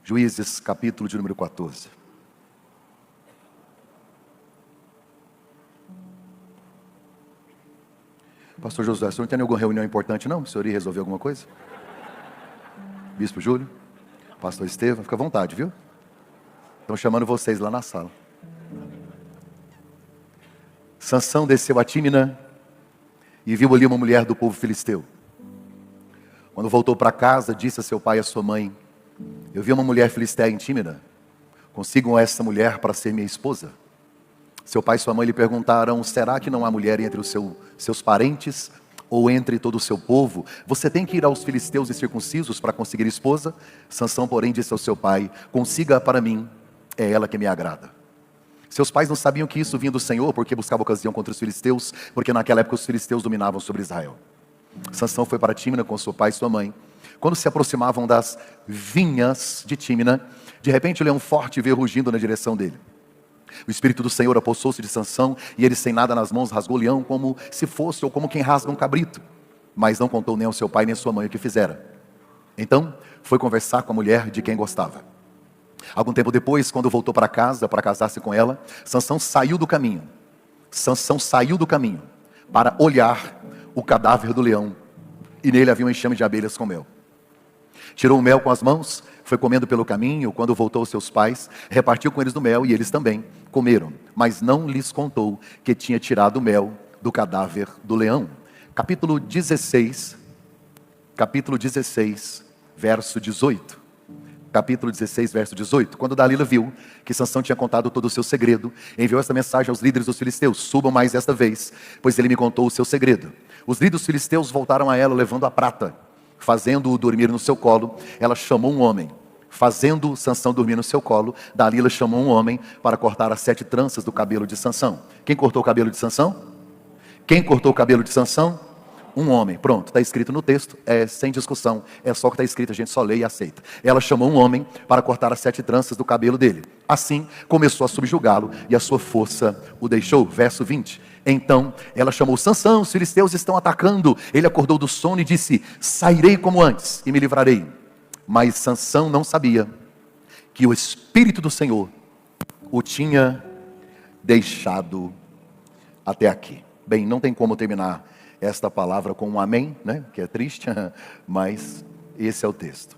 Juízes, capítulo de número 14. Pastor Josué, o senhor não tem alguma reunião importante não? O senhor ia resolver alguma coisa? Bispo Júlio? Pastor Estevam? Fica à vontade, viu? Estão chamando vocês lá na sala. Sansão desceu a Tímina e viu ali uma mulher do povo filisteu. Quando voltou para casa, disse a seu pai e a sua mãe: eu vi uma mulher filisteia em Tímina. Consigam essa mulher para ser minha esposa. Seu pai e sua mãe lhe perguntaram: será que não há mulher entre os seus parentes ou entre todo o seu povo? Você tem que ir aos filisteus incircuncisos para conseguir esposa? Sansão, porém, disse ao seu pai: consiga para mim, é ela que me agrada. Seus pais não sabiam que isso vinha do Senhor, porque buscava ocasião contra os filisteus, porque naquela época os filisteus dominavam sobre Israel. Sansão foi para Tímina com seu pai e sua mãe. Quando se aproximavam das vinhas de Tímina, de repente o leão forte veio rugindo na direção dele. O Espírito do Senhor apossou-se de Sansão, e ele, sem nada nas mãos, rasgou o leão como se fosse, ou como quem rasga um cabrito. Mas não contou nem ao seu pai nem à sua mãe o que fizera. Então foi conversar com a mulher de quem gostava. Algum tempo depois, quando voltou para casa para casar-se com ela, Sansão saiu do caminho para olhar o cadáver do leão, e nele havia um enxame de abelhas com mel. Tirou o mel com as mãos, foi comendo pelo caminho. Quando voltou aos seus pais, repartiu com eles do mel, e eles também comeram, mas não lhes contou que tinha tirado o mel do cadáver do leão. Capítulo 16, verso 18. Capítulo 16, verso 18. Quando Dalila viu que Sansão tinha contado todo o seu segredo, enviou esta mensagem aos líderes dos filisteus: subam mais esta vez, pois ele me contou o seu segredo. Os líderes filisteus voltaram a ela levando a prata. Fazendo-o dormir no seu colo, ela chamou um homem. Fazendo Sansão dormir no seu colo, Dalila chamou um homem para cortar as 7 tranças do cabelo de Sansão. Quem cortou o cabelo de Sansão? Quem cortou o cabelo de Sansão? Um homem. Pronto, está escrito no texto, sem discussão, é só o que está escrito, a gente só lê e aceita. Ela chamou um homem para cortar as 7 tranças do cabelo dele. Assim começou a subjugá-lo, e a sua força o deixou. Verso 20. Então ela chamou: Sansão, os filisteus estão atacando. Ele acordou do sono e disse: sairei como antes e me livrarei. Mas Sansão não sabia que o Espírito do Senhor o tinha deixado até aqui. Bem, não tem como terminar esta palavra com um amém, né? Que é triste, mas esse é o texto.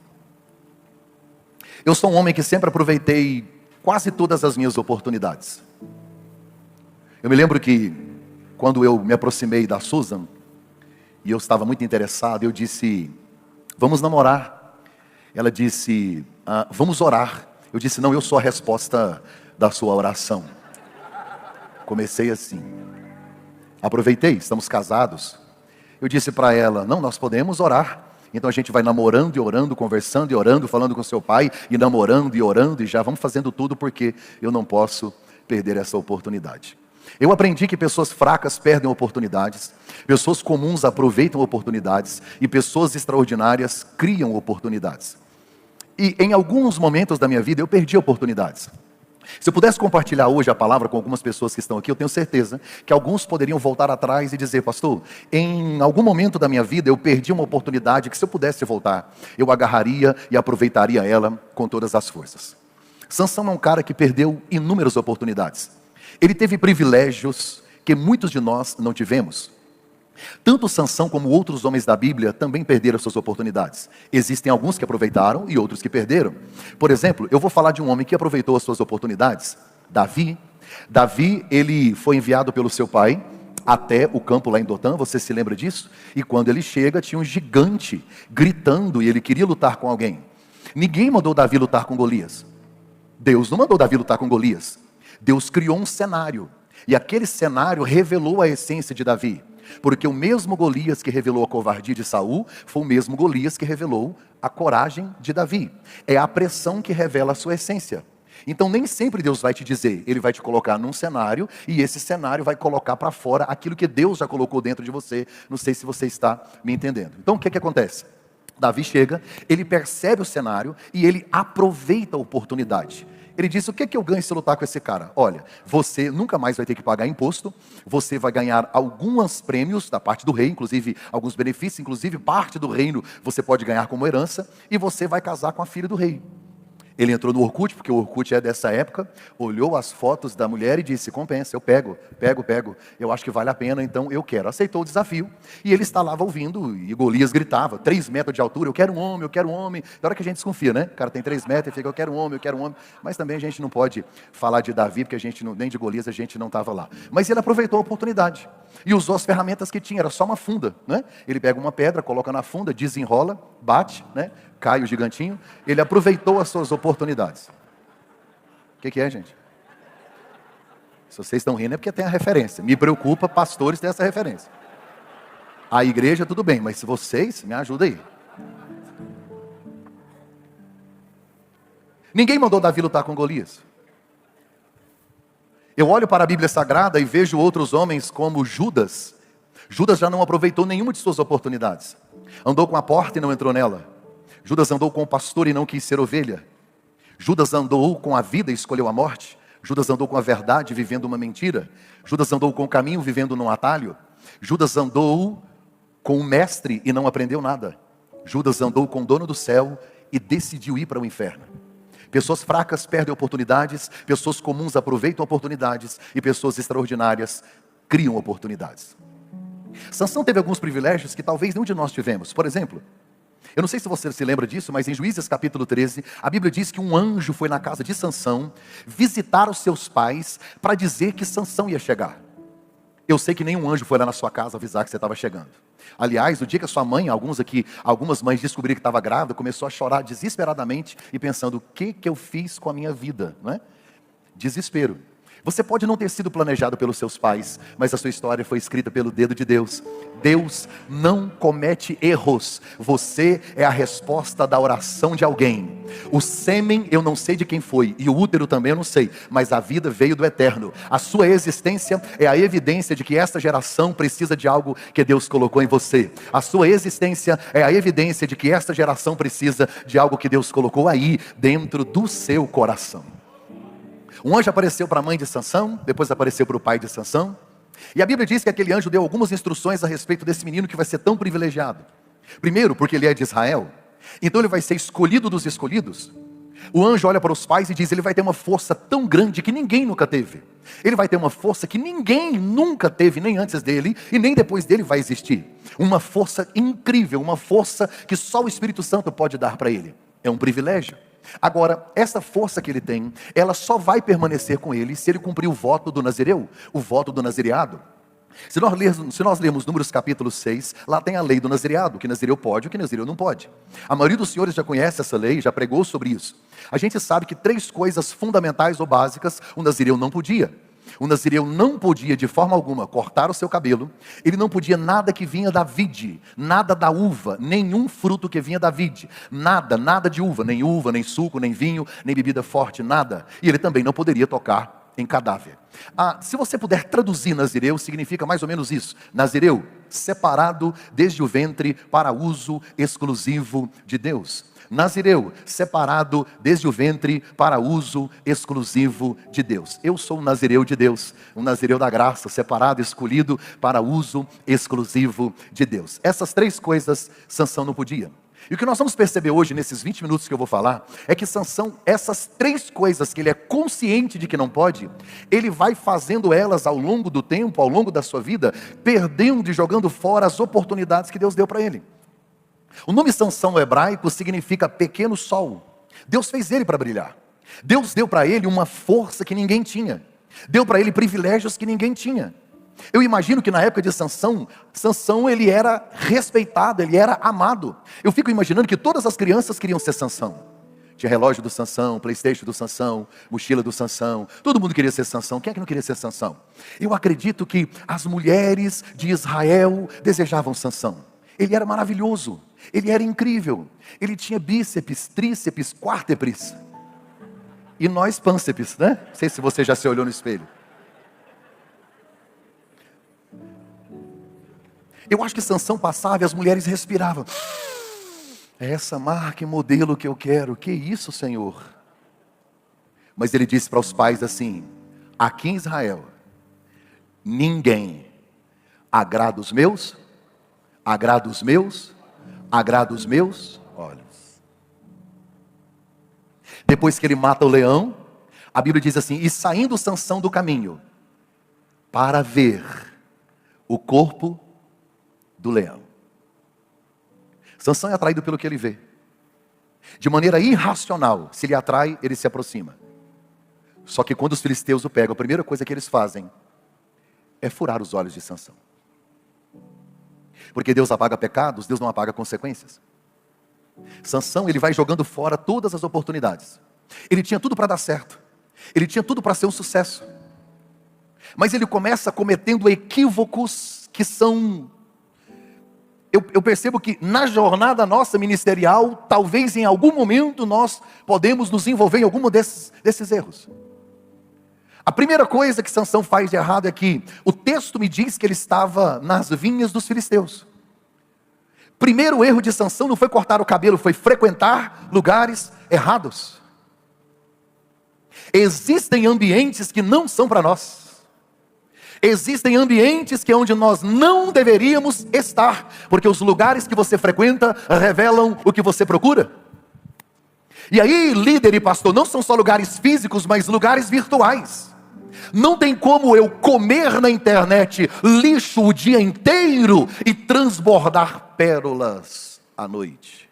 Eu sou um homem que sempre aproveitei quase todas as minhas oportunidades. Eu me lembro que quando eu me aproximei da Susan, e eu estava muito interessado, eu disse: vamos namorar. Ela disse: vamos orar. Eu disse: não, eu sou a resposta da sua oração. Comecei assim. Aproveitei, estamos casados. Eu disse para ela: não, nós podemos orar. Então a gente vai namorando e orando, conversando e orando, falando com seu pai, e namorando e orando, e já vamos fazendo tudo, porque eu não posso perder essa oportunidade. Eu aprendi que pessoas fracas perdem oportunidades, pessoas comuns aproveitam oportunidades, e pessoas extraordinárias criam oportunidades. E em alguns momentos da minha vida eu perdi oportunidades. Se eu pudesse compartilhar hoje a palavra com algumas pessoas que estão aqui, eu tenho certeza que alguns poderiam voltar atrás e dizer: pastor, em algum momento da minha vida eu perdi uma oportunidade que, se eu pudesse voltar, eu agarraria e aproveitaria ela com todas as forças. Sansão é um cara que perdeu inúmeras oportunidades. Ele teve privilégios que muitos de nós não tivemos. Tanto Sansão como outros homens da Bíblia também perderam suas oportunidades. Existem alguns que aproveitaram e outros que perderam. Por exemplo, eu vou falar de um homem que aproveitou as suas oportunidades: Davi. Davi, ele foi enviado pelo seu pai até o campo lá em Dotã, você se lembra disso? E quando ele chega, tinha um gigante gritando, e ele queria lutar com alguém. Ninguém mandou Davi lutar com Golias. Deus não mandou Davi lutar com Golias. Deus criou um cenário, e aquele cenário revelou a essência de Davi. Porque o mesmo Golias que revelou a covardia de Saul, foi o mesmo Golias que revelou a coragem de Davi. É a pressão que revela a sua essência. Então nem sempre Deus vai te dizer, Ele vai te colocar num cenário, e esse cenário vai colocar para fora aquilo que Deus já colocou dentro de você. Não sei se você está me entendendo. Então o que acontece? Davi chega, ele percebe o cenário e ele aproveita a oportunidade. Ele disse: o que eu ganho se eu lutar com esse cara? Olha, você nunca mais vai ter que pagar imposto, você vai ganhar alguns prêmios da parte do rei, inclusive alguns benefícios, inclusive parte do reino você pode ganhar como herança, e você vai casar com a filha do rei. Ele entrou no Orkut, porque o Orkut é dessa época, olhou as fotos da mulher e disse, compensa, eu pego, eu acho que vale a pena, então eu quero. Aceitou o desafio, e ele está lá ouvindo, e Golias gritava, 3 metros de altura, eu quero um homem. Da hora que a gente desconfia, né? O cara tem 3 metros e fica, eu quero um homem. Mas também a gente não pode falar de Davi, porque a gente não, nem de Golias a gente não estava lá. Mas ele aproveitou a oportunidade, e usou as ferramentas que tinha, era só uma funda, né? Ele pega uma pedra, coloca na funda, desenrola, bate, né? Cai o gigantinho. Ele aproveitou as suas oportunidades. O que é, gente? Se vocês estão rindo é porque tem a referência. Me preocupa pastores ter essa referência. A igreja tudo bem, mas se vocês, me ajudam aí. Ninguém mandou Davi lutar com Golias. Eu olho para a Bíblia Sagrada e vejo outros homens como Judas. Judas já não aproveitou nenhuma de suas oportunidades. Andou com a porta e não entrou nela. Judas andou com o pastor e não quis ser ovelha. Judas andou com a vida e escolheu a morte. Judas andou com a verdade vivendo uma mentira. Judas andou com o caminho vivendo num atalho. Judas andou com o mestre e não aprendeu nada. Judas andou com o dono do céu e decidiu ir para o inferno. Pessoas fracas perdem oportunidades, pessoas comuns aproveitam oportunidades e pessoas extraordinárias criam oportunidades. Sansão teve alguns privilégios que talvez nenhum de nós tivemos. Por exemplo, eu não sei se você se lembra disso, mas em Juízes capítulo 13, a Bíblia diz que um anjo foi na casa de Sansão visitar os seus pais para dizer que Sansão ia chegar. Eu sei que nenhum anjo foi lá na sua casa avisar que você estava chegando. Aliás, no dia que a sua mãe, algumas mães descobriram que estava grávida, começou a chorar desesperadamente e pensando, o que eu fiz com a minha vida? Não é? Desespero. Você pode não ter sido planejado pelos seus pais, mas a sua história foi escrita pelo dedo de Deus. Deus não comete erros. Você é a resposta da oração de alguém. O sêmen eu não sei de quem foi, e o útero também eu não sei, mas a vida veio do eterno. A sua existência é a evidência de que esta geração precisa de algo que Deus colocou em você. A sua existência é a evidência de que esta geração precisa de algo que Deus colocou aí dentro do seu coração. Um anjo apareceu para a mãe de Sansão, depois apareceu para o pai de Sansão. E a Bíblia diz que aquele anjo deu algumas instruções a respeito desse menino que vai ser tão privilegiado. Primeiro, porque ele é de Israel, então ele vai ser escolhido dos escolhidos. O anjo olha para os pais e diz, ele vai ter uma força tão grande que ninguém nunca teve. Ele vai ter uma força que ninguém nunca teve, nem antes dele e nem depois dele vai existir. Uma força incrível, uma força que só o Espírito Santo pode dar para ele. É um privilégio. Agora, essa força que ele tem, ela só vai permanecer com ele se ele cumprir o voto do nazireu, o voto do nazireado. Se nós lermos Números capítulo 6, lá tem a lei do nazireado, o que nazireu pode e o que nazireu não pode. A maioria dos senhores já conhece essa lei, já pregou sobre isso. A gente sabe que 3 coisas fundamentais ou básicas o nazireu não podia. O nazireu não podia de forma alguma cortar o seu cabelo, ele não podia nada que vinha da vide, nada da uva, nenhum fruto que vinha da vide, nada de uva, nem suco, nem vinho, nem bebida forte, nada. E ele também não poderia tocar em cadáver. Se você puder traduzir nazireu, significa mais ou menos isso. Nazireu, separado desde o ventre para uso exclusivo de Deus. Nazireu, separado desde o ventre para uso exclusivo de Deus. Eu sou um nazireu de Deus, um nazireu da graça, separado, escolhido para uso exclusivo de Deus. Essas 3 coisas Sansão não podia. E o que nós vamos perceber hoje, nesses 20 minutos que eu vou falar, é que Sansão, essas 3 coisas que ele é consciente de que não pode, ele vai fazendo elas ao longo do tempo, ao longo da sua vida, perdendo e jogando fora as oportunidades que Deus deu para ele. O nome Sansão no hebraico significa pequeno sol. Deus fez ele para brilhar. Deus deu para ele uma força que ninguém tinha. Deu para ele privilégios que ninguém tinha. Eu imagino que na época de Sansão ele era respeitado, ele era amado. Eu fico imaginando que todas as crianças queriam ser Sansão. Tinha relógio do Sansão, Playstation do Sansão, mochila do Sansão. Todo mundo queria ser Sansão. Quem é que não queria ser Sansão? Eu acredito que as mulheres de Israel desejavam Sansão. Ele era maravilhoso, ele era incrível, ele tinha bíceps, tríceps, quádriceps, e nós pânceps, né? Não sei se você já se olhou no espelho. Eu acho que Sansão passava e as mulheres respiravam. É essa marca e modelo que eu quero, que isso, Senhor? Mas ele disse para os pais assim, aqui em Israel, ninguém agrada os meus olhos. Depois que ele mata o leão, a Bíblia diz assim: e saindo Sansão do caminho, para ver o corpo do leão. Sansão é atraído pelo que ele vê. De maneira irracional, se ele atrai, ele se aproxima. Só que quando os filisteus o pegam, a primeira coisa que eles fazem é furar os olhos de Sansão. Porque Deus apaga pecados, Deus não apaga consequências. Sansão, ele vai jogando fora todas as oportunidades. Ele tinha tudo para dar certo. Ele tinha tudo para ser um sucesso. Mas ele começa cometendo equívocos que são... Eu percebo que na jornada nossa ministerial, talvez em algum momento nós podemos nos envolver em algum desses erros. A primeira coisa que Sansão faz de errado é que o texto me diz que ele estava nas vinhas dos filisteus. Primeiro erro de Sansão não foi cortar o cabelo, foi frequentar lugares errados. Existem ambientes que não são para nós. Existem ambientes que é onde nós não deveríamos estar, porque os lugares que você frequenta revelam o que você procura. E aí, líder e pastor, não são só lugares físicos, mas lugares virtuais. Não tem como eu comer na internet lixo o dia inteiro e transbordar pérolas à noite.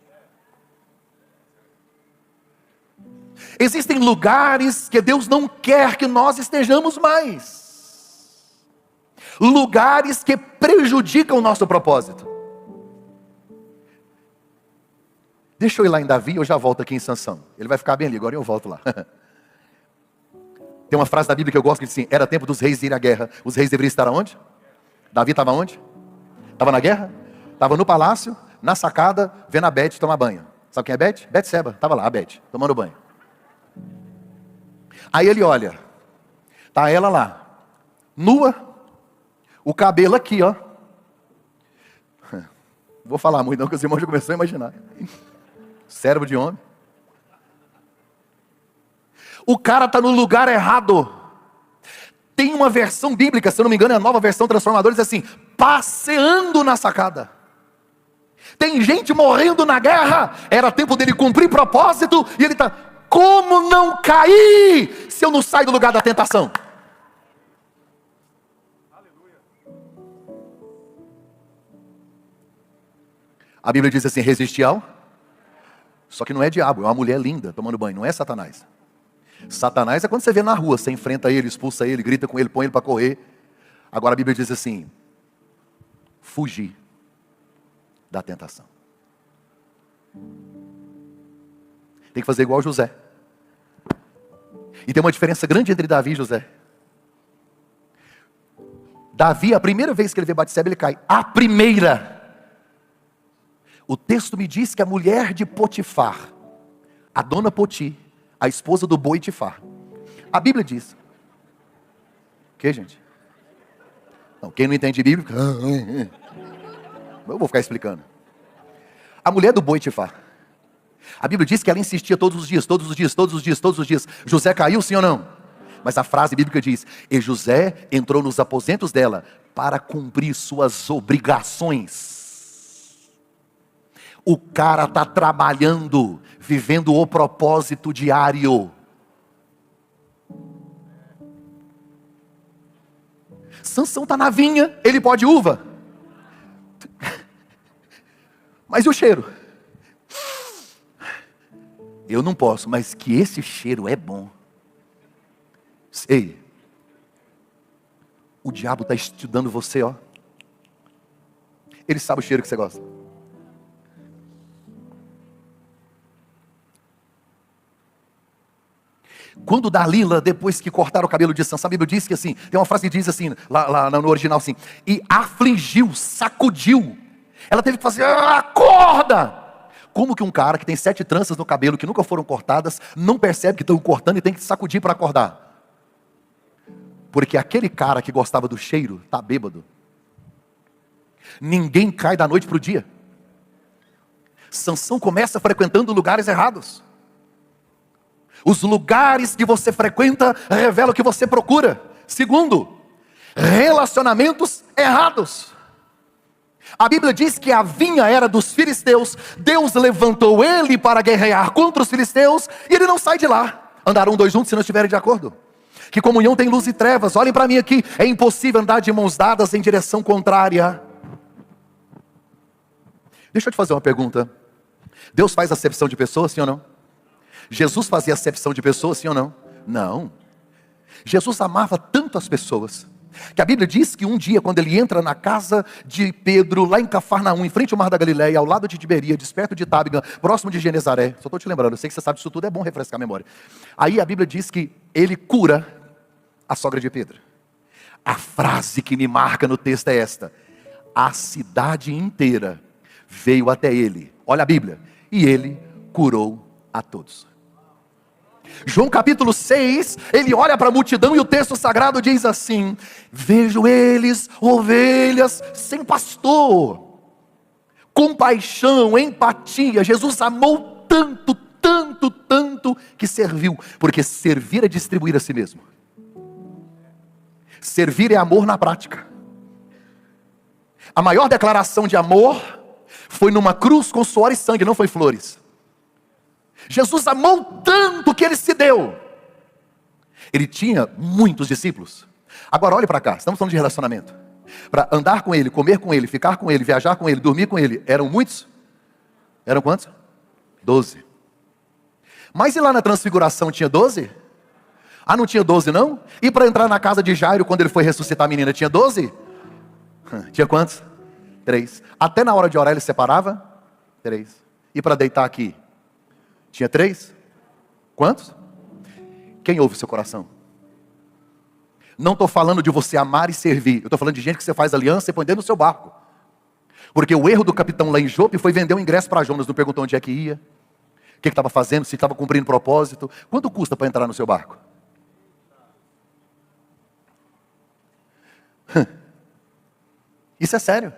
Existem lugares que Deus não quer que nós estejamos mais. Lugares que prejudicam o nosso propósito. Deixa eu ir lá em Davi, eu já volto aqui em Sansão. Ele vai ficar bem ali, agora eu volto lá. Tem uma frase da Bíblia que eu gosto que diz assim: era tempo dos reis irem à guerra. Os reis deveriam estar aonde? Davi estava onde? Estava na guerra? Estava no palácio, na sacada, vendo a Bete tomar banho. Sabe quem é Bete? Betseba. Estava lá, a Bete, tomando banho. Aí ele olha, tá ela lá, nua, o cabelo aqui, ó. Não vou falar muito não, porque os irmãos já começaram a imaginar. Cérebro de homem. O cara está no lugar errado. Tem uma versão bíblica, se eu não me engano é a Nova Versão Transformadora, diz assim: passeando na sacada. Tem gente morrendo na guerra, era tempo dele cumprir propósito, e ele está, como não cair, se eu não sair do lugar da tentação? A Bíblia diz assim: resistir ao... Só que não é diabo, é uma mulher linda tomando banho, não é Satanás. Satanás é quando você vê na rua, você enfrenta ele, expulsa ele, grita com ele, põe ele para correr. Agora a Bíblia diz assim: fugir da tentação. Tem que fazer igual José. E tem uma diferença grande entre Davi e José. Davi, a primeira vez que ele vê Batseba, ele cai. A primeira. O texto me diz que a mulher de Potifar, a dona Poti, a esposa do boi Tifar. A Bíblia diz. O que, gente? Não, quem não entende Bíblia, eu vou ficar explicando. A mulher do boi Tifar. A Bíblia diz que ela insistia todos os dias. José caiu, sim ou não? Mas a frase bíblica diz: e José entrou nos aposentos dela para cumprir suas obrigações. O cara está trabalhando, vivendo o propósito diário. Sansão está na vinha, ele pode uva. Mas e o cheiro? Eu não posso, mas que esse cheiro é bom. Ei, o diabo está estudando você, ó. Ele sabe o cheiro que você gosta. Quando Dalila, depois que cortaram o cabelo de Sansão, a Bíblia diz que assim, tem uma frase que diz assim, lá no original assim, e afligiu, sacudiu. Ela teve que fazer, acorda! Como que um cara que tem 7 tranças no cabelo que nunca foram cortadas, não percebe que estão cortando e tem que sacudir para acordar? Porque aquele cara que gostava do cheiro, está bêbado. Ninguém cai da noite para o dia. Sansão começa frequentando lugares errados. Os lugares que você frequenta revelam o que você procura. Segundo, relacionamentos errados. A Bíblia diz que a vinha era dos filisteus. Deus levantou ele para guerrear contra os filisteus, e ele não sai de lá. Andarão dois juntos se não estiverem de acordo. Que comunhão tem luz e trevas? Olhem para mim aqui. É impossível andar de mãos dadas em direção contrária. Deixa eu te fazer uma pergunta. Deus faz acepção de pessoas, sim ou não? Jesus fazia acepção de pessoas, sim ou não? Não. Jesus amava tanto as pessoas, que a Bíblia diz que um dia, quando ele entra na casa de Pedro, lá em Cafarnaum, em frente ao Mar da Galileia, ao lado de Tiberíades, perto de Tábega, próximo de Genezaré, só estou te lembrando, eu sei que você sabe disso tudo, é bom refrescar a memória. Aí a Bíblia diz que ele cura a sogra de Pedro. A frase que me marca no texto é esta: a cidade inteira veio até ele, olha a Bíblia, e ele curou a todos. João capítulo 6, ele olha para a multidão e o texto sagrado diz assim: vejo eles, ovelhas sem pastor. Compaixão, empatia. Jesus amou tanto, tanto, tanto, que serviu. Porque servir é distribuir a si mesmo. Servir é amor na prática. A maior declaração de amor foi numa cruz com suor e sangue, não foi flores. Jesus amou tanto que ele se deu. Ele tinha muitos discípulos. Agora olhe para cá, estamos falando de relacionamento. Para andar com ele, comer com ele, ficar com ele, viajar com ele, dormir com ele, eram muitos? Eram quantos? 12. Mas e lá na transfiguração tinha 12? Ah, não tinha 12 não? E para entrar na casa de Jairo, quando ele foi ressuscitar a menina, tinha 12? Tinha quantos? 3. Até na hora de orar ele separava? 3. E para deitar aqui? Tinha 3? Quantos? Quem ouve o seu coração? Não estou falando de você amar e servir. Eu estou falando de gente que você faz aliança e põe dentro do seu barco. Porque o erro do capitão lá em Jope foi vender o ingresso para Jonas. Não perguntou onde é que ia, o que estava fazendo, se estava cumprindo propósito. Quanto custa para entrar no seu barco? Isso é sério.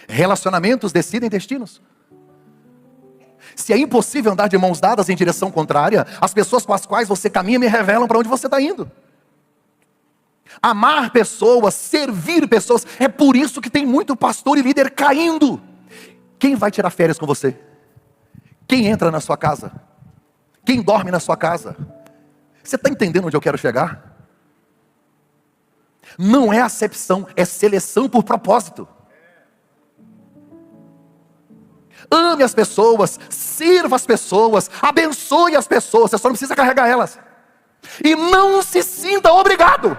Relacionamentos decidem destinos. Se é impossível andar de mãos dadas em direção contrária, as pessoas com as quais você caminha me revelam para onde você está indo. Amar pessoas, servir pessoas, é por isso que tem muito pastor e líder caindo. Quem vai tirar férias com você? Quem entra na sua casa? Quem dorme na sua casa? Você está entendendo onde eu quero chegar? Não é acepção, é seleção por propósito. Ame as pessoas, sirva as pessoas, abençoe as pessoas, você só não precisa carregar elas. E não se sinta obrigado.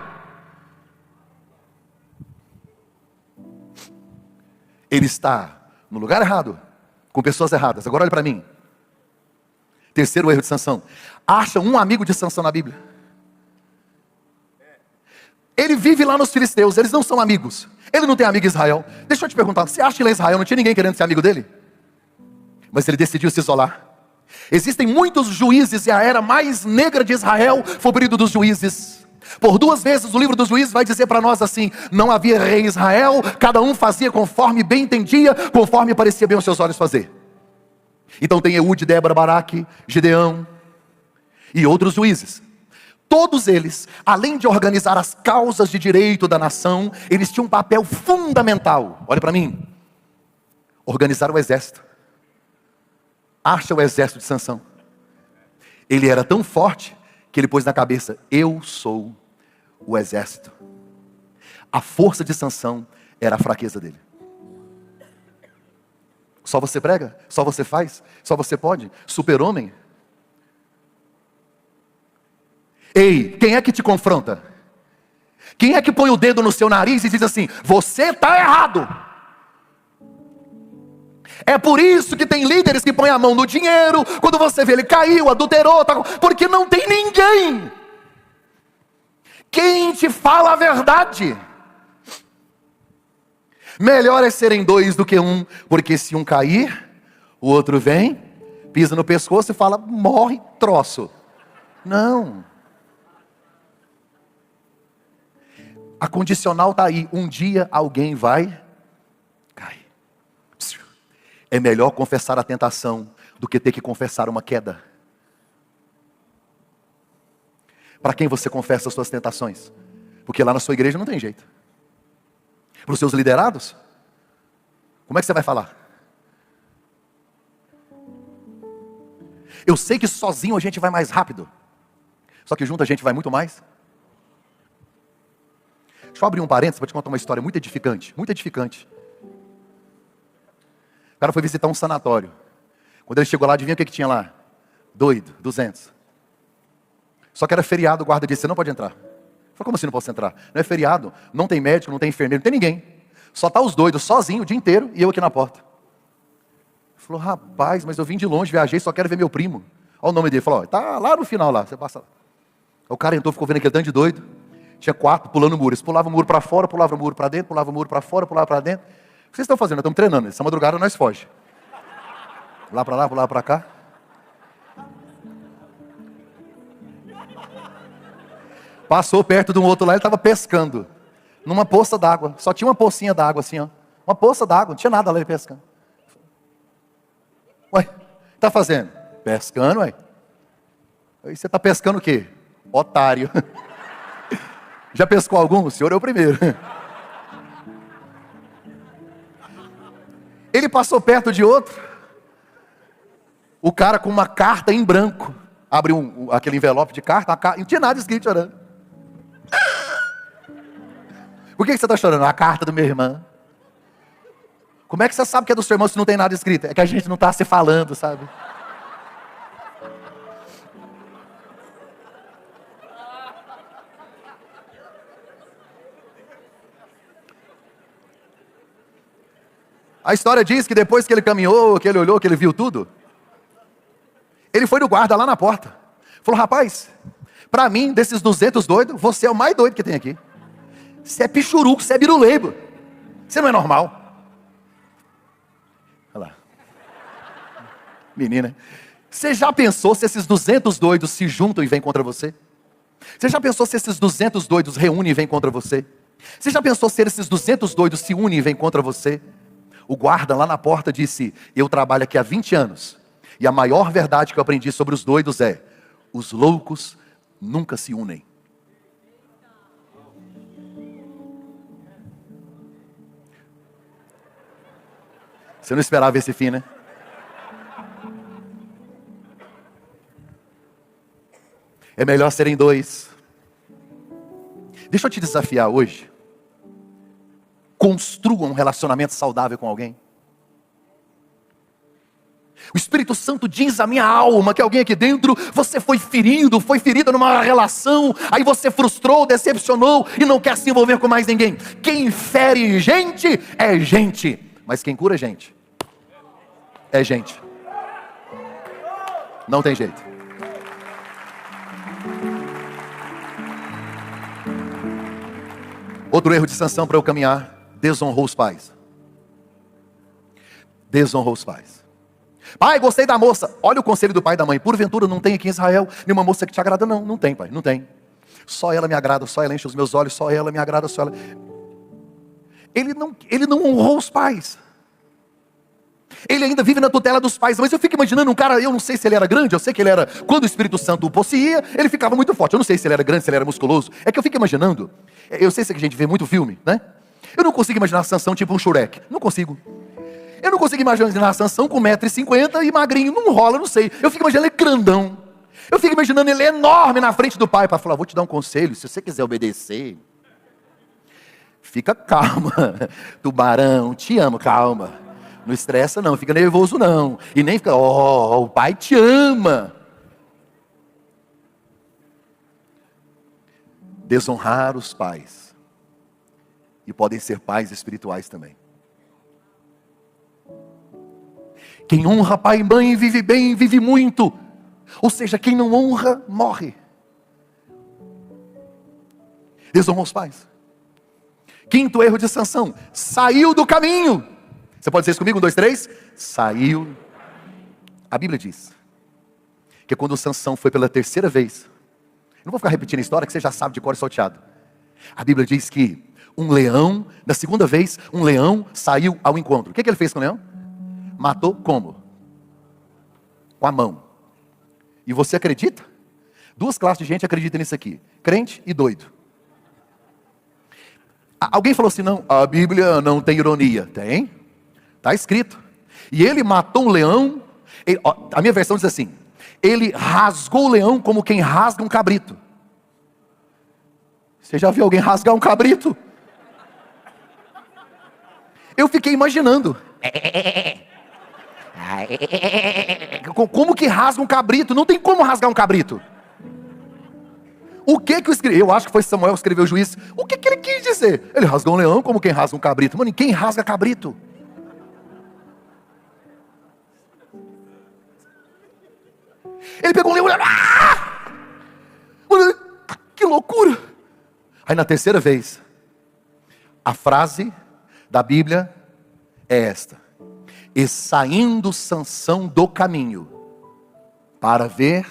Ele está no lugar errado, com pessoas erradas. Agora olhe para mim. Terceiro erro de Sansão. Acha um amigo de Sansão na Bíblia. Ele vive lá nos filisteus, eles não são amigos. Ele não tem amigo em Israel. Deixa eu te perguntar, você acha que lá em Israel não tinha ninguém querendo ser amigo dele? Mas ele decidiu se isolar. Existem muitos juízes e a era mais negra de Israel foi o período dos juízes. Por 2 vezes o livro dos juízes vai dizer para nós assim: não havia rei em Israel, cada um fazia conforme bem entendia, conforme parecia bem aos seus olhos fazer. Então tem Eude, Débora, Baraque, Gideão e outros juízes. Todos eles, além de organizar as causas de direito da nação, eles tinham um papel fundamental. Olha para mim. Organizar o exército. Acha o exército de Sansão. Ele era tão forte que ele pôs na cabeça: eu sou o exército. A força de Sansão era a fraqueza dele. Só você prega? Só você faz? Só você pode? Super-homem? Ei, quem é que te confronta? Quem é que põe o dedo no seu nariz e diz assim: você está errado? É por isso que tem líderes que põem a mão no dinheiro, quando você vê ele caiu, adulterou, porque não tem ninguém. Quem te fala a verdade? Melhor é serem 2 do que 1, porque se um cair, o outro vem, pisa no pescoço e fala: morre, troço. Não. A condicional está aí: um dia alguém vai cair. É melhor confessar a tentação do que ter que confessar uma queda. Para quem você confessa as suas tentações? Porque lá na sua igreja não tem jeito. Para os seus liderados? Como é que você vai falar? Eu sei que sozinho a gente vai mais rápido. Só que junto a gente vai muito mais. Deixa eu abrir um parênteses para te contar uma história muito edificante. Muito edificante. O cara foi visitar um sanatório. Quando ele chegou lá, adivinha o que tinha lá? Doido, 200. Só que era feriado, o guarda disse, você não pode entrar. Eu falei, como assim não posso entrar? Não é feriado, não tem médico, não tem enfermeiro, não tem ninguém. Só tá os doidos, sozinho, o dia inteiro, e eu aqui na porta. Ele falou, rapaz, mas eu vim de longe, viajei, só quero ver meu primo. Olha o nome dele, ele falou, tá lá no final lá, você passa lá. O cara entrou, ficou vendo aquele tanto de doido. Tinha 4 pulando o muro. Eles pulavam o muro para fora, pulavam o muro para dentro, pulavam o muro para fora, pulavam para dentro. O que vocês estão fazendo? Nós estamos treinando. Essa madrugada nós foge. Pular para lá, pular para cá. Passou perto de um outro lá, ele estava pescando. Numa poça d'água. Só tinha uma pocinha d'água assim, ó. Uma poça d'água, não tinha nada lá ele pescando. Ué, tá fazendo? Pescando, ué. Aí você está pescando o quê? Otário. Já pescou algum? O senhor é o primeiro. Ele passou perto de outro. O cara com uma carta em branco. Abre aquele envelope de carta, não tinha nada escrito chorando. Por que você está chorando? A carta do meu irmão. Como é que você sabe que é do seu irmão se não tem nada escrito? É que a gente não está se falando, sabe? A história diz que depois que ele caminhou, que ele olhou, que ele viu tudo, ele foi no guarda lá na porta. Falou, rapaz, para mim, desses 200 doidos, você é o mais doido que tem aqui. Você é pichuruco, você é biruleibo. Você não é normal. Olha lá. Menina, você já pensou se esses 200 doidos se juntam e vêm contra você? Você já pensou se esses 200 doidos reúnem e vêm contra você? Você já pensou se esses 200 doidos se unem e vêm contra você? O guarda lá na porta disse, eu trabalho aqui há 20 anos. E a maior verdade que eu aprendi sobre os doidos é, os loucos nunca se unem. Você não esperava esse fim, né? É melhor serem dois. Deixa eu te desafiar hoje. Construa um relacionamento saudável com alguém. O Espírito Santo diz à minha alma que alguém aqui dentro, você foi ferida numa relação, aí você frustrou, decepcionou e não quer se envolver com mais ninguém. Quem fere gente é gente, mas quem cura gente é gente. Não tem jeito. Outro erro de Sansão para eu caminhar. Desonrou os pais. Desonrou os pais. Pai, gostei da moça. Olha o conselho do pai e da mãe. Porventura não tem aqui em Israel nenhuma moça que te agrada? Não, não tem, pai, não tem. Só ela me agrada, só ela enche os meus olhos, só ela me agrada, só ela. Ele não honrou os pais. Ele ainda vive na tutela dos pais. Mas eu fico imaginando um cara, eu não sei se ele era grande, eu sei que ele era, quando o Espírito Santo o possuía, ele ficava muito forte. Eu não sei se ele era grande, se ele era musculoso. É que eu fico imaginando, eu sei se a gente vê muito filme, né? Eu não consigo imaginar a Sansão tipo um Shurek. Não consigo. Eu não consigo imaginar a Sansão com 1,50 m e magrinho. Não rola, não sei. Eu fico imaginando ele grandão. Eu fico imaginando ele enorme na frente do pai para falar, vou te dar um conselho, se você quiser obedecer, fica calma. Tubarão, te amo, calma. Não estressa não, fica nervoso não. E nem fica, o pai te ama. Desonrar os pais. E podem ser pais espirituais também. Quem honra pai e mãe vive bem, vive muito. Ou seja, quem não honra, morre. Desonrou os pais. Quinto erro de Sansão. Saiu do caminho. Você pode dizer isso comigo? 1, 2, 3. Saiu. A Bíblia diz que quando Sansão foi pela terceira vez, não vou ficar repetindo a história que você já sabe de cor e salteado. A Bíblia diz que um leão, na segunda vez, um leão saiu ao encontro. O que ele fez com o leão? Matou como? Com a mão. E você acredita? 2 classes de gente acreditam nisso aqui. Crente e doido. Alguém falou assim, não, a Bíblia não tem ironia. Tem, está escrito. E ele matou um leão, a minha versão diz assim, ele rasgou o leão como quem rasga um cabrito. Você já viu alguém rasgar um cabrito? Eu fiquei imaginando. Como que rasga um cabrito? Não tem como rasgar um cabrito. O que que eu acho que foi Samuel que escreveu o Juiz. O que que ele quis dizer? Ele rasgou um leão como quem rasga um cabrito. Mano, quem rasga cabrito? Ele pegou um leão. Mano, que loucura. Aí na terceira vez, a frase da Bíblia é esta: e saindo Sansão do caminho para ver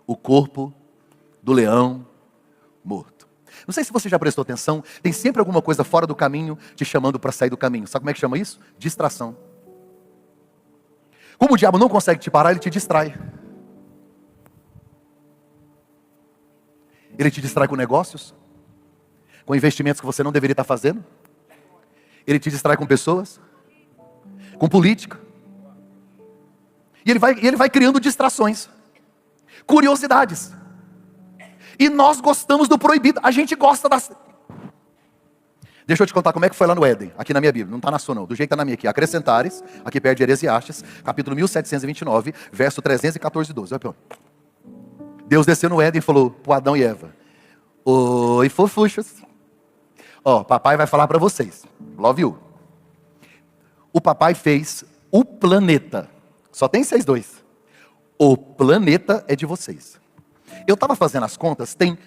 o corpo do leão morto. Não sei se você já prestou atenção, tem sempre alguma coisa fora do caminho te chamando para sair do caminho. Sabe como é que chama isso? Distração. Como o diabo não consegue te parar, ele te distrai. Ele te distrai com negócios, com investimentos que você não deveria estar fazendo. Ele te distrai com pessoas, com política. E ele vai criando distrações, curiosidades. E nós gostamos do proibido. A gente gosta das... Deixa eu te contar como é que foi lá no Éden, aqui na minha Bíblia. Não está na sua não, do jeito que está na minha aqui. Acrescentares, aqui perto de Heresiastes, capítulo 1729, verso 314 e 12. Olha, Deus desceu no Éden e falou para Adão e Eva: oi, fofuchos. Ó, papai vai falar para vocês. Love you. O papai fez o planeta. Só tem 6:2. O planeta é de vocês. Eu estava fazendo as contas, tem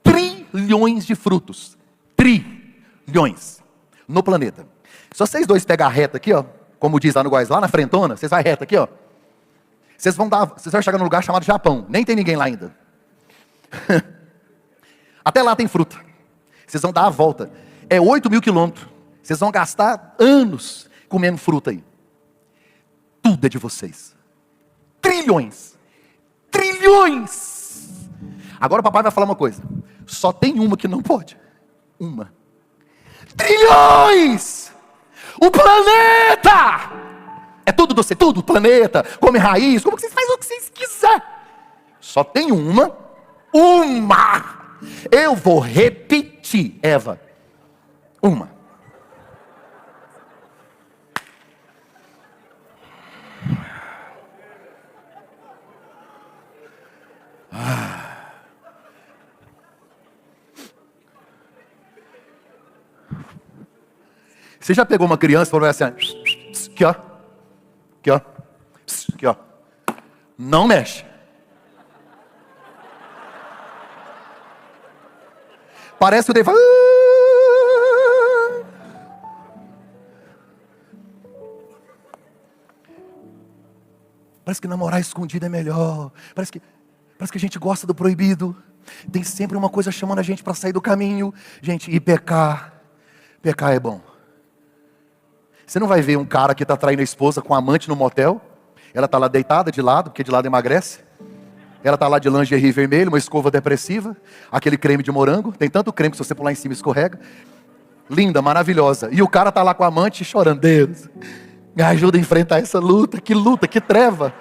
trilhões de frutos. Trilhões. No planeta. Se vocês dois pegar a reta aqui, ó, como diz lá no Goiás, lá na frentona, vocês vai reta aqui, ó. Vocês vão chegar num lugar chamado Japão. Nem tem ninguém lá ainda. Até lá tem fruta. Vocês vão dar a volta. É 8.000 quilômetros. Vocês vão gastar anos comendo fruta aí. Tudo é de vocês. Trilhões. Trilhões. Agora o papai vai falar uma coisa. Só tem uma que não pode. Uma. Trilhões. O planeta. É tudo doce, tudo, planeta, come raiz, como que vocês fazem o que vocês quiserem. Só tem uma. Eu vou repetir, Eva. Uma. Você já pegou uma criança e falou assim, aqui ó. Aqui ó. Aqui ó. Não mexe. Parece que o Deus fala... Parece que namorar escondido é melhor. Parece que a gente gosta do proibido. Tem sempre uma coisa chamando a gente para sair do caminho. Gente, e pecar. Pecar é bom. Você não vai ver um cara que está traindo a esposa com a amante no motel. Ela está lá deitada de lado, porque de lado emagrece. Ela está lá de lingerie vermelho, uma escova depressiva, aquele creme de morango. Tem tanto creme que se você pular em cima escorrega. Linda, maravilhosa. E o cara está lá com a amante chorando. Deus, me ajuda a enfrentar essa luta, que treva.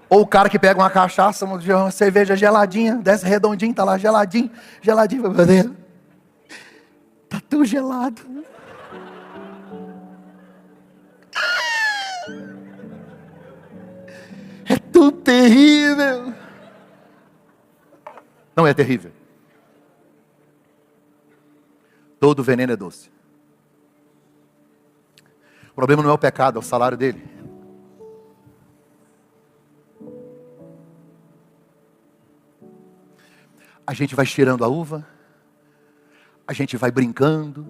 Ou o cara que pega uma cachaça, uma cerveja geladinha, desce redondinho, está lá geladinho, geladinho. Meu Deus. Está tão gelado. É tão terrível. Não é terrível. Todo veneno é doce. O problema não é o pecado, é o salário dele. A gente vai cheirando a uva. A gente vai brincando.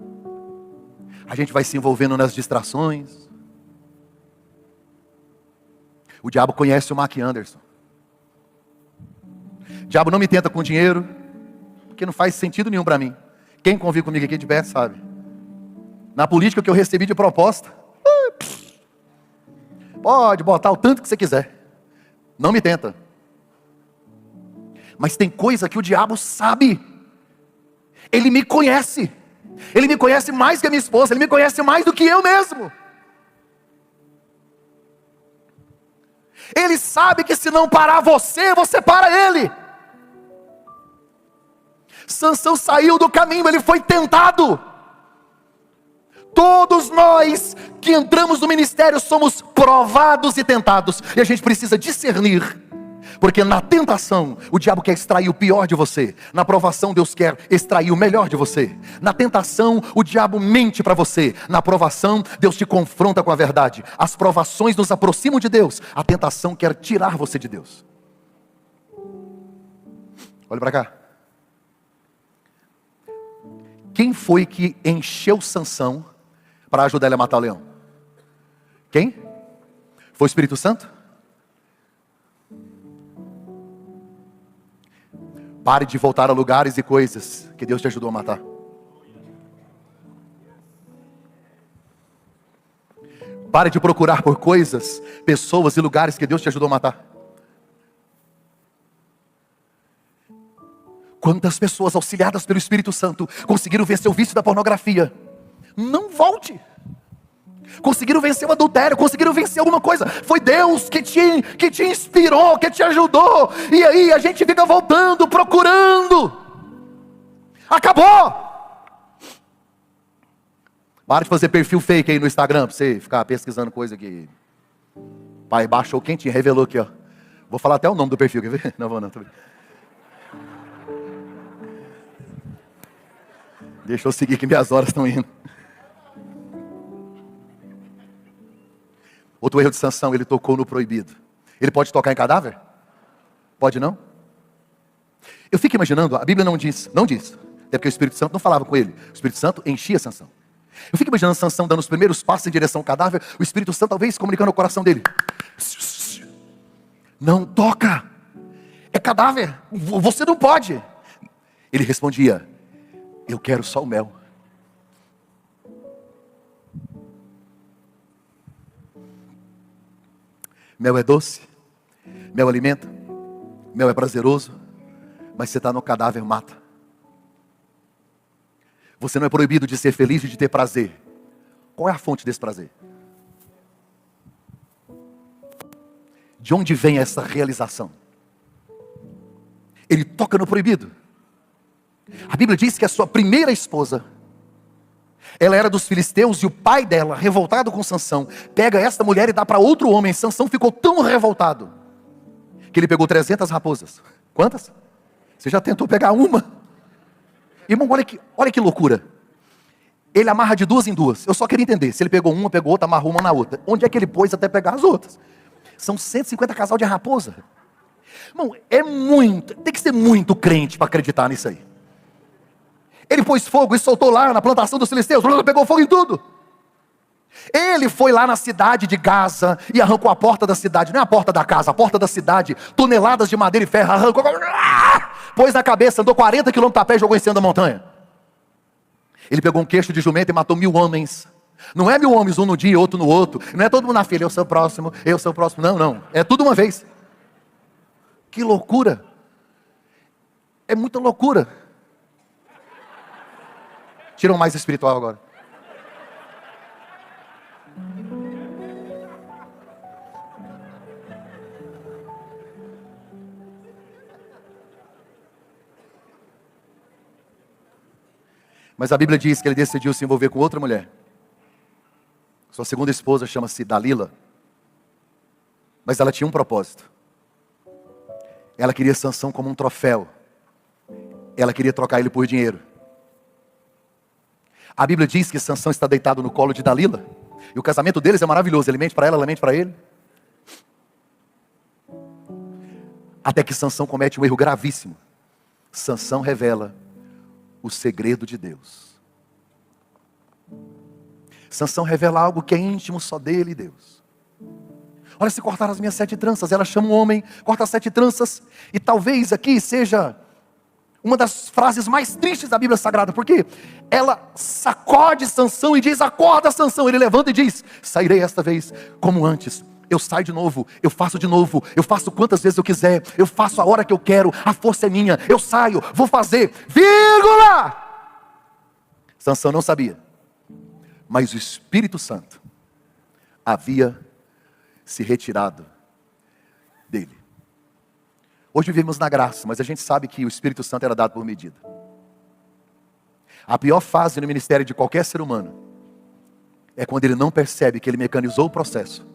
A gente vai se envolvendo nas distrações. O diabo conhece o Mark Anderson. O diabo não me tenta com dinheiro, porque não faz sentido nenhum para mim. Quem convive comigo aqui de pé sabe. Na política que eu recebi de proposta, pode botar o tanto que você quiser. Não me tenta. Mas tem coisa que o diabo sabe. Ele me conhece. Ele me conhece mais que a minha esposa. Ele me conhece mais do que eu mesmo. Ele sabe que se não parar você, você para ele. Sansão saiu do caminho, ele foi tentado. Todos nós que entramos no ministério somos provados e tentados. E a gente precisa discernir. Porque na tentação, o diabo quer extrair o pior de você. Na provação, Deus quer extrair o melhor de você. Na tentação, o diabo mente para você. Na provação, Deus te confronta com a verdade. As provações nos aproximam de Deus. A tentação quer tirar você de Deus. Olha para cá. Quem foi que encheu Sansão para ajudar ele a matar o leão? Quem? Foi o Espírito Santo? Pare de voltar a lugares e coisas que Deus te ajudou a matar. Pare de procurar por coisas, pessoas e lugares que Deus te ajudou a matar. Quantas pessoas auxiliadas pelo Espírito Santo conseguiram vencer o vício da pornografia? Não volte. Conseguiram vencer o adultério, conseguiram vencer alguma coisa. Foi Deus que te inspirou, que te ajudou. E aí a gente fica voltando, procurando. Acabou. Para de fazer perfil fake aí no Instagram, para você ficar pesquisando coisa que pai baixou quentinho, revelou aqui, ó. Vou falar até o nome do perfil, quer ver? Não vou não, tô brincando. Deixa eu seguir que minhas horas estão indo. Outro erro de Sansão, ele tocou no proibido. Ele pode tocar em cadáver? Pode não? Eu fico imaginando, a Bíblia não diz, até porque o Espírito Santo não falava com ele. O Espírito Santo enchia Sansão. Eu fico imaginando Sansão dando os primeiros passos em direção ao cadáver, o Espírito Santo talvez comunicando ao coração dele. Não toca, é cadáver, você não pode. Ele respondia, eu quero só o mel. Mel é doce, mel alimenta, mel é prazeroso, mas você está no cadáver, mata. Você não é proibido de ser feliz e de ter prazer. Qual é a fonte desse prazer? De onde vem essa realização? Ele toca no proibido. A Bíblia diz que a sua primeira esposa, ela era dos filisteus e o pai dela, revoltado com Sansão, pega esta mulher e dá para outro homem. Sansão ficou tão revoltado que ele pegou 300 raposas. Quantas? Você já tentou pegar uma? Irmão, olha que loucura. Ele amarra de duas em duas. Eu só queria entender, se ele pegou uma, pegou outra, amarrou uma na outra. Onde é que ele pôs até pegar as outras? São 150 casal de raposa. Irmão, tem que ser muito crente para acreditar nisso aí. Ele pôs fogo e soltou lá na plantação dos filisteus, pegou fogo em tudo. Ele foi lá na cidade de Gaza e arrancou a porta da cidade, não é a porta da casa, a porta da cidade, toneladas de madeira e ferro, arrancou, pôs na cabeça, andou 40 quilômetros a pé e jogou em cima da montanha. Ele pegou um queixo de jumento e matou 1000 homens. Não é 1000 homens, um no dia, outro no outro. Não é todo mundo na fila, eu sou o próximo. Não. É tudo uma vez. Que loucura. É muita loucura. Tiram mais espiritual agora. Mas a Bíblia diz que ele decidiu se envolver com outra mulher. Sua segunda esposa chama-se Dalila. Mas ela tinha um propósito. Ela queria Sansão como um troféu. Ela queria trocar ele por dinheiro. A Bíblia diz que Sansão está deitado no colo de Dalila. E o casamento deles é maravilhoso. Ele mente para ela mente para ele. Até que Sansão comete um erro gravíssimo. Sansão revela o segredo de Deus. Sansão revela algo que é íntimo só dele e Deus. Olha, se cortar as minhas 7 tranças, ela chama um homem, corta as 7 tranças. E talvez aqui seja uma das frases mais tristes da Bíblia Sagrada, porque ela sacode Sansão e diz, acorda Sansão. Ele levanta e diz, sairei esta vez como antes. eu saio de novo, eu faço quantas vezes eu quiser, eu faço a hora que eu quero, a força é minha, eu saio, vou fazer, vírgula. Sansão não sabia, mas o Espírito Santo havia se retirado dele. Hoje vivemos na graça, mas a gente sabe que o Espírito Santo era dado por medida. A pior fase no ministério de qualquer ser humano é quando ele não percebe que ele mecanizou o processo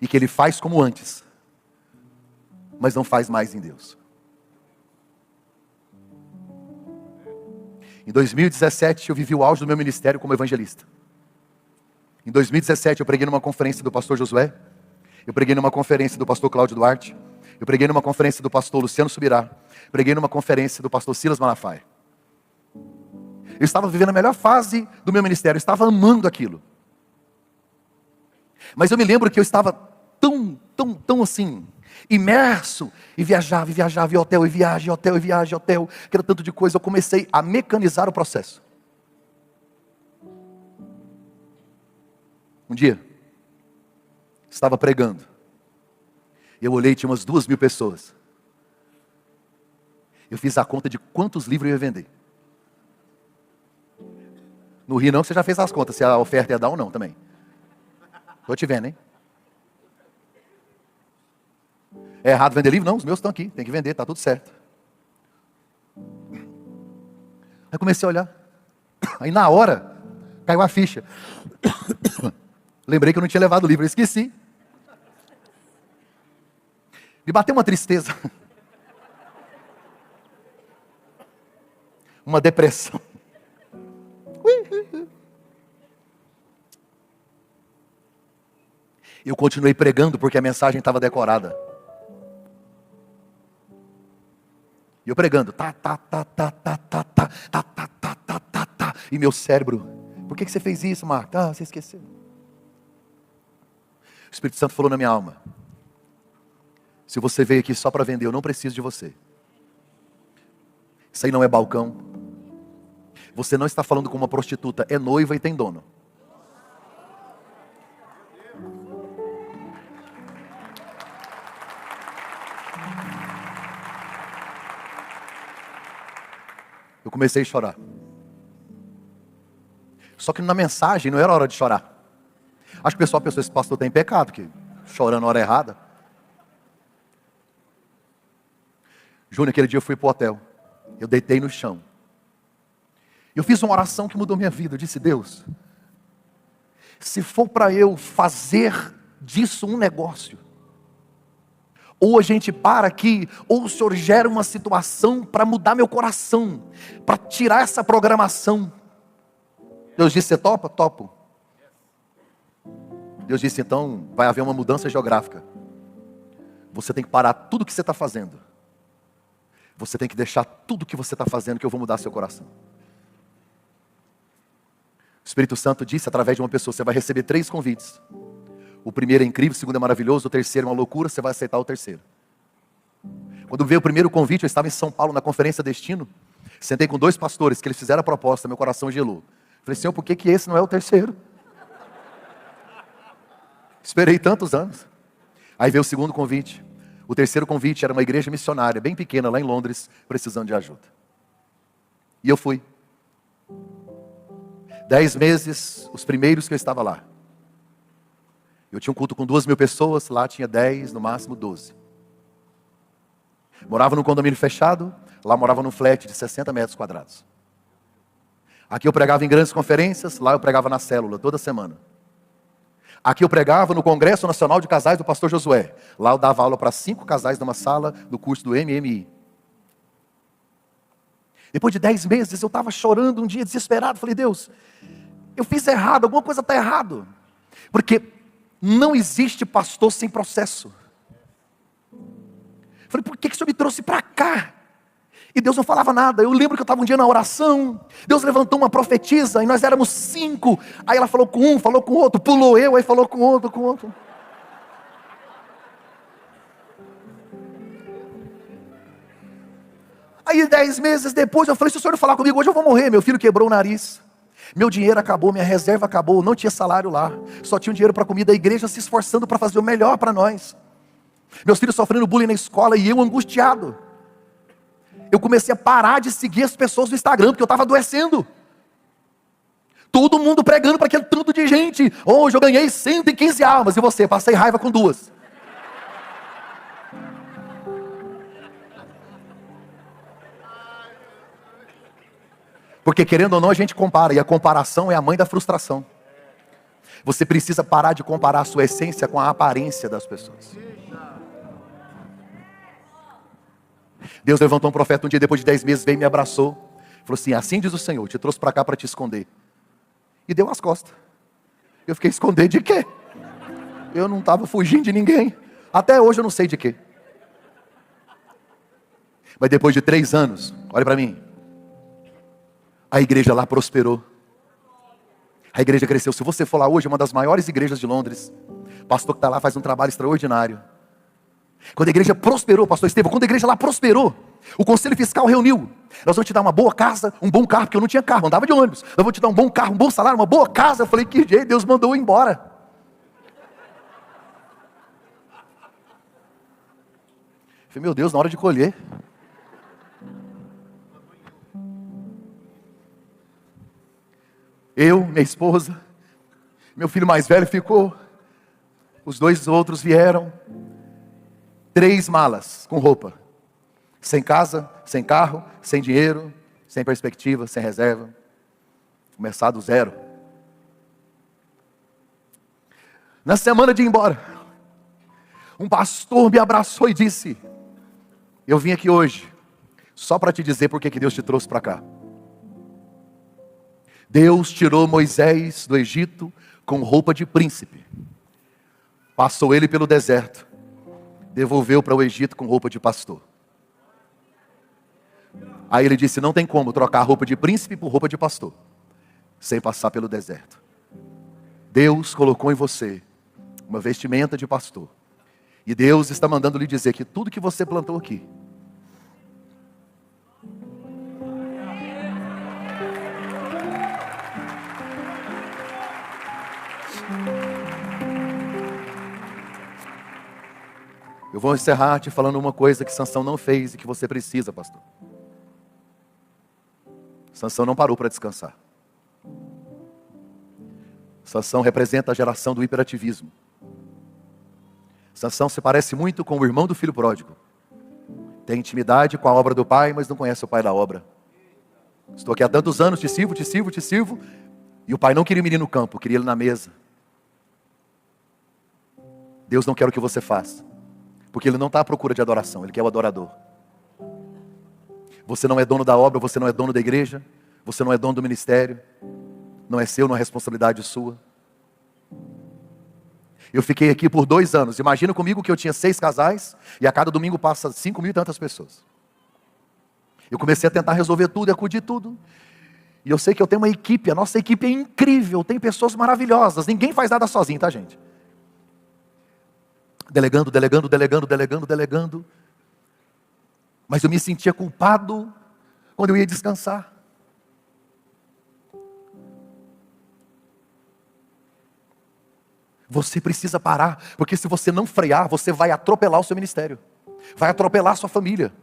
e que ele faz como antes, mas não faz mais em Deus. Em 2017 eu vivi o auge do meu ministério como evangelista. Em 2017 eu preguei numa conferência do pastor Josué, eu preguei numa conferência do pastor Cláudio Duarte, eu preguei numa conferência do pastor Luciano Subirá, preguei numa conferência do pastor Silas Malafaia. Eu estava vivendo a melhor fase do meu ministério, eu estava amando aquilo. Mas eu me lembro que eu estava tão assim, imerso, e viajava, e hotel, e viagem, hotel, que era tanto de coisa, eu comecei a mecanizar o processo. Um dia, estava pregando, eu olhei e tinha umas 2.000 pessoas. Eu fiz a conta de quantos livros eu ia vender. No Rio não, você já fez as contas, se a oferta ia dar ou não também. Estou te vendo, hein? É errado vender livro? Não, os meus estão aqui, tem que vender, está tudo certo. Aí comecei a olhar. Aí na hora, caiu a ficha. Lembrei que eu não tinha levado o livro, eu esqueci. Me bateu uma tristeza. Uma depressão. Eu continuei pregando porque a mensagem estava decorada. E eu pregando, e meu cérebro, por que você fez isso, Marco? Você esqueceu. O Espírito Santo falou na minha alma, se você veio aqui só para vender, eu não preciso de você. Isso aí não é balcão. Você não está falando com uma prostituta, é noiva e tem dono. Eu comecei a chorar. Só que na mensagem não era hora de chorar. Acho que o pessoal pensou, esse pastor tem pecado, que chorando na hora errada. Júnior, aquele dia eu fui para o hotel. Eu deitei no chão. Eu fiz uma oração que mudou minha vida. Eu disse, Deus, se for para eu fazer disso um negócio, ou a gente para aqui, ou o Senhor gera uma situação para mudar meu coração, para tirar essa programação. Deus disse, você topa? Topo. Deus disse, então vai haver uma mudança geográfica. Você tem que parar tudo o que você está fazendo. Você tem que deixar tudo o que você está fazendo, que eu vou mudar seu coração. O Espírito Santo disse, através de uma pessoa, você vai receber 3 convites. O primeiro é incrível, o segundo é maravilhoso, o terceiro é uma loucura, você vai aceitar o terceiro. Quando veio o primeiro convite, eu estava em São Paulo, na conferência Destino. Sentei com 2 pastores, que eles fizeram a proposta, meu coração gelou. Falei, Senhor, por que esse não é o terceiro? Esperei tantos anos. Aí veio o segundo convite. O terceiro convite era uma igreja missionária, bem pequena, lá em Londres, precisando de ajuda. E eu fui. 10 meses, os primeiros que eu estava lá. Eu tinha um culto com 2.000 pessoas, lá tinha 10, no máximo 12. Morava num condomínio fechado, lá morava num flat de 60 metros quadrados. Aqui eu pregava em grandes conferências, lá eu pregava na célula, toda semana. Aqui eu pregava no Congresso Nacional de Casais do pastor Josué. Lá eu dava aula para 5 casais numa sala do curso do MMI. Depois de 10 meses eu estava chorando um dia, desesperado. Falei, Deus, eu fiz errado, alguma coisa está errado. Porque não existe pastor sem processo. Falei, por que o Senhor me trouxe para cá? E Deus não falava nada. Eu lembro que eu estava um dia na oração. Deus levantou uma profetisa e nós éramos 5. Aí ela falou com um, falou com outro, pulou eu, aí falou com outro. Aí 10 meses depois eu falei, se o Senhor não falar comigo hoje eu vou morrer. Meu filho quebrou o nariz. Meu dinheiro acabou, minha reserva acabou, não tinha salário lá. Só tinha dinheiro para comida, a igreja se esforçando para fazer o melhor para nós. Meus filhos sofrendo bullying na escola e eu angustiado. Eu comecei a parar de seguir as pessoas no Instagram, porque eu estava adoecendo. Todo mundo pregando para aquele tanto de gente. Hoje eu ganhei 115 almas. E você? Passei raiva com 2. Porque querendo ou não a gente compara. E a comparação é a mãe da frustração. Você precisa parar de comparar a sua essência com a aparência das pessoas. Deus levantou um profeta um dia, depois de 10 meses, veio e me abraçou. Falou assim: assim diz o Senhor, te trouxe para cá para te esconder. E deu as costas. Eu fiquei escondendo de quê? Eu não estava fugindo de ninguém. Até hoje eu não sei de quê. Mas depois de 3 anos, olha para mim. A igreja lá prosperou. A igreja cresceu. Se você for lá hoje, é uma das maiores igrejas de Londres. O pastor que está lá faz um trabalho extraordinário. Quando a igreja prosperou, pastor Estevão, quando a igreja lá prosperou, o conselho fiscal reuniu: nós vamos te dar uma boa casa, um bom carro, porque eu não tinha carro, andava de ônibus. Nós vamos te dar um bom carro, um bom salário, uma boa casa. Eu falei: que jeito, Deus mandou eu ir embora. Eu falei: meu Deus, na hora de colher. Eu, minha esposa, meu filho mais velho ficou, os 2 outros vieram. 3 malas com roupa. Sem casa, sem carro, sem dinheiro, sem perspectiva, sem reserva. Começar do zero. Na semana de ir embora, um pastor me abraçou e disse: eu vim aqui hoje só para te dizer por que Deus te trouxe para cá. Deus tirou Moisés do Egito com roupa de príncipe. Passou ele pelo deserto. Devolveu para o Egito com roupa de pastor. Aí ele disse: não tem como trocar roupa de príncipe por roupa de pastor, sem passar pelo deserto. Deus colocou em você uma vestimenta de pastor. E Deus está mandando lhe dizer que tudo que você plantou aqui, eu vou encerrar te falando uma coisa que Sansão não fez e que você precisa, pastor. Sansão não parou para descansar. Sansão representa a geração do hiperativismo. Sansão se parece muito com o irmão do filho pródigo. Tem intimidade com a obra do pai, mas não conhece o pai da obra. Estou aqui há tantos anos, te sirvo. E o pai não queria o menino no campo, queria ele na mesa. Deus não quer o que você faz. Porque Ele não está à procura de adoração, Ele quer o adorador. Você não é dono da obra, você não é dono da igreja, você não é dono do ministério, não é seu, não é responsabilidade sua. Eu fiquei aqui por 2 anos, imagina comigo que eu tinha 6 casais, e a cada domingo passa 5.000 e tantas pessoas. Eu comecei a tentar resolver tudo e acudir tudo. E eu sei que eu tenho uma equipe, a nossa equipe é incrível, tem pessoas maravilhosas, ninguém faz nada sozinho, tá, gente? Delegando. Mas eu me sentia culpado quando eu ia descansar. Você precisa parar, porque se você não frear, você vai atropelar o seu ministério. Vai atropelar a sua família.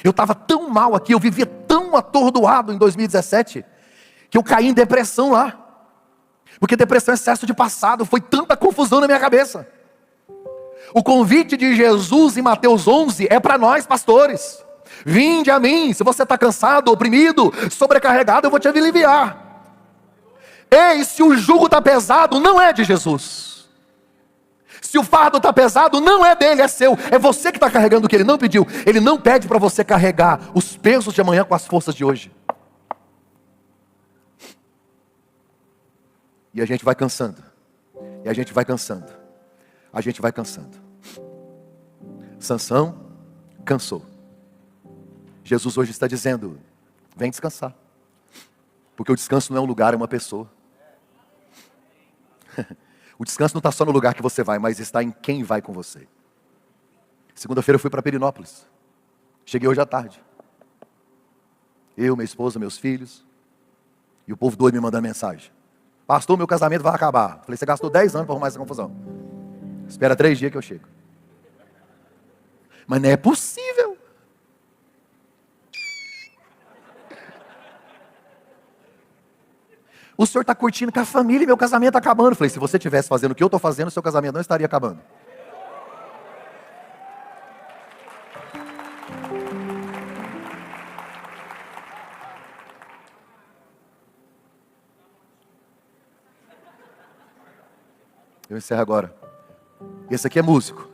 Eu estava tão mal aqui, eu vivia tão atordoado em 2017, que eu caí em depressão lá. Porque depressão é excesso de passado, foi tanta confusão na minha cabeça. O convite de Jesus em Mateus 11 é para nós pastores. Vinde a mim, se você está cansado, oprimido, sobrecarregado, eu vou te aliviar. Ei, se o jugo está pesado, não é de Jesus. Se o fardo está pesado, não é dele, é seu. É você que está carregando o que ele não pediu. Ele não pede para você carregar os pesos de amanhã com as forças de hoje. E a gente vai cansando. E a gente vai cansando. A gente vai cansando. Sansão cansou. Jesus hoje está dizendo: vem descansar. Porque o descanso não é um lugar, é uma pessoa. O descanso não está só no lugar que você vai, mas está em quem vai com você. Segunda-feira eu fui para Perinópolis. Cheguei hoje à tarde. Eu, minha esposa, meus filhos. E o povo doido me mandando mensagem. Pastor, meu casamento vai acabar. Falei, você gastou 10 anos para arrumar essa confusão. Espera 3 dias que eu chego. Mas não é possível. O senhor está curtindo com a família e meu casamento acabando. Falei, se você estivesse fazendo o que eu estou fazendo, seu casamento não estaria acabando. Eu encerro agora. Esse aqui é músico.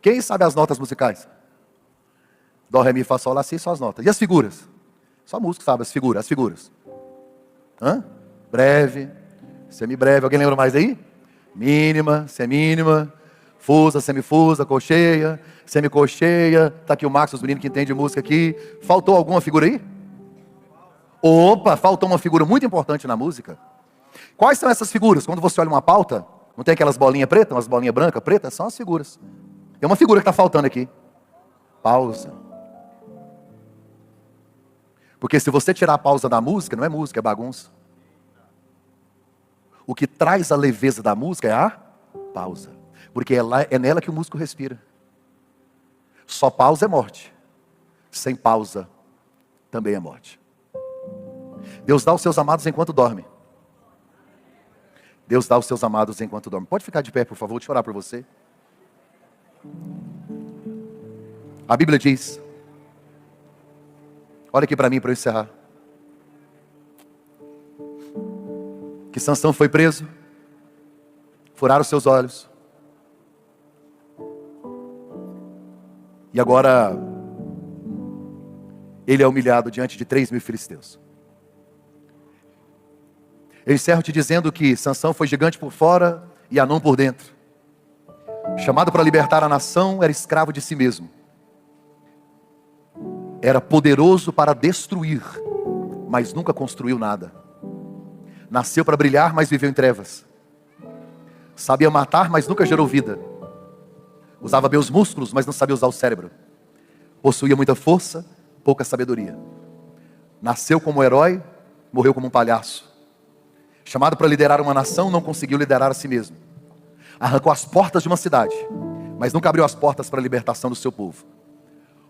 Quem sabe as notas musicais? Dó, ré, mi, fá, sol, lá, si, só as notas. E as figuras? Só músico sabe as figuras. As figuras. Hã? Breve, semibreve. Alguém lembra mais aí? Mínima, semínima, fusa, semifusa, colcheia, semicolcheia. Está aqui o Max, os meninos que entendem música aqui. Faltou alguma figura aí? Opa, faltou uma figura muito importante na música. Quais são essas figuras? Quando você olha uma pauta, não tem aquelas bolinhas pretas, umas bolinhas brancas, pretas? São as figuras. Tem uma figura que está faltando aqui. Pausa. Porque se você tirar a pausa da música, não é música, é bagunça. O que traz a leveza da música é a pausa. Porque é nela que o músico respira. Só pausa é morte. Sem pausa também é morte. Deus dá aos seus amados enquanto dorme. Deus dá aos seus amados enquanto dorme. Pode ficar de pé, por favor, deixa eu orar por você. A Bíblia diz, olha aqui para mim para eu encerrar, que Sansão foi preso, furaram seus olhos, e agora ele é humilhado diante de 3.000 filisteus. Eu encerro te dizendo que Sansão foi gigante por fora e anão por dentro. Chamado para libertar a nação, era escravo de si mesmo. Era poderoso para destruir, mas nunca construiu nada. Nasceu para brilhar, mas viveu em trevas. Sabia matar, mas nunca gerou vida. Usava bem os músculos, mas não sabia usar o cérebro. Possuía muita força, pouca sabedoria. Nasceu como herói, morreu como um palhaço. Chamado para liderar uma nação, não conseguiu liderar a si mesmo. Arrancou as portas de uma cidade, mas nunca abriu as portas para a libertação do seu povo.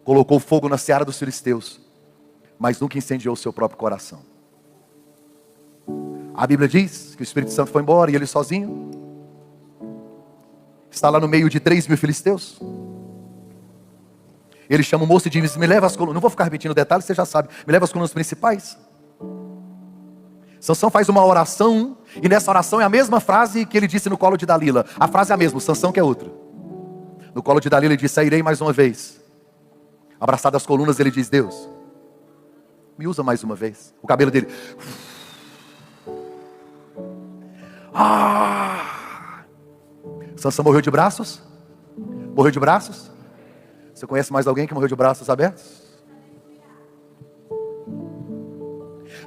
Colocou fogo na seara dos filisteus, mas nunca incendiou o seu próprio coração. A Bíblia diz que o Espírito Santo foi embora e ele sozinho está lá no meio de 3.000 filisteus. Ele chama o moço e diz, me leva as colunas, não vou ficar repetindo detalhes, você já sabe, me leva as colunas principais. Sansão faz uma oração, e nessa oração é a mesma frase que ele disse no colo de Dalila. A frase é a mesma, o Sansão que é outra. No colo de Dalila ele diz, sairei mais uma vez. Abraçado às colunas ele diz, Deus, me usa mais uma vez. O cabelo dele. Sansão morreu de braços? Morreu de braços? Você conhece mais alguém que morreu de braços abertos?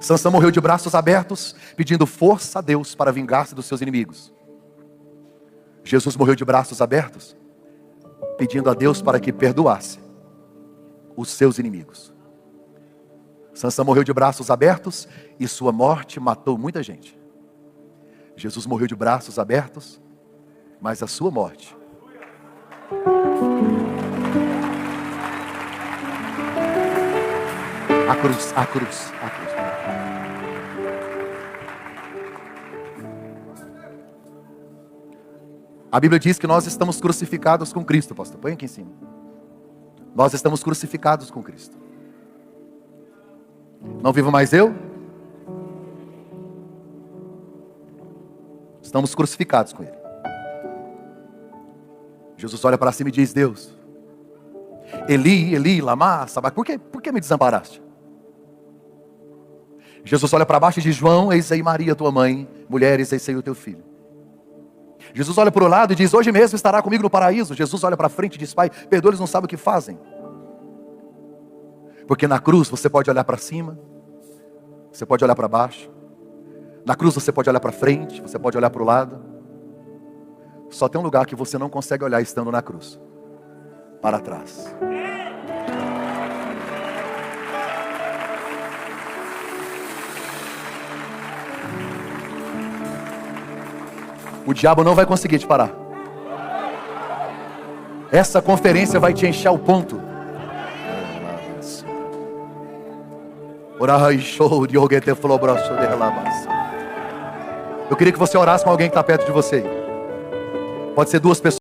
Sansão morreu de braços abertos, pedindo força a Deus para vingar-se dos seus inimigos. Jesus morreu de braços abertos, pedindo a Deus para que perdoasse os seus inimigos. Sansão morreu de braços abertos e sua morte matou muita gente. Jesus morreu de braços abertos, mas a sua morte a cruz. A Bíblia diz que nós estamos crucificados com Cristo, pastor. Põe aqui em cima. Nós estamos crucificados com Cristo. Não vivo mais eu. Estamos crucificados com Ele. Jesus olha para cima e diz, Deus, Eli, Eli, lama sabachthani, por que me desamparaste? Jesus olha para baixo e diz, João, eis aí Maria, tua mãe, mulheres, eis aí o teu filho. Jesus olha para o lado e diz, hoje mesmo estará comigo no paraíso. Jesus olha para frente e diz, Pai, perdoa, eles não sabem o que fazem. Porque na cruz você pode olhar para cima, você pode olhar para baixo. Na cruz você pode olhar para frente, você pode olhar para o lado. Só tem um lugar que você não consegue olhar estando na cruz. Para trás. O diabo não vai conseguir te parar. Essa conferência vai te encher ao ponto. Eu queria que você orasse com alguém que está perto de você. Pode ser duas pessoas.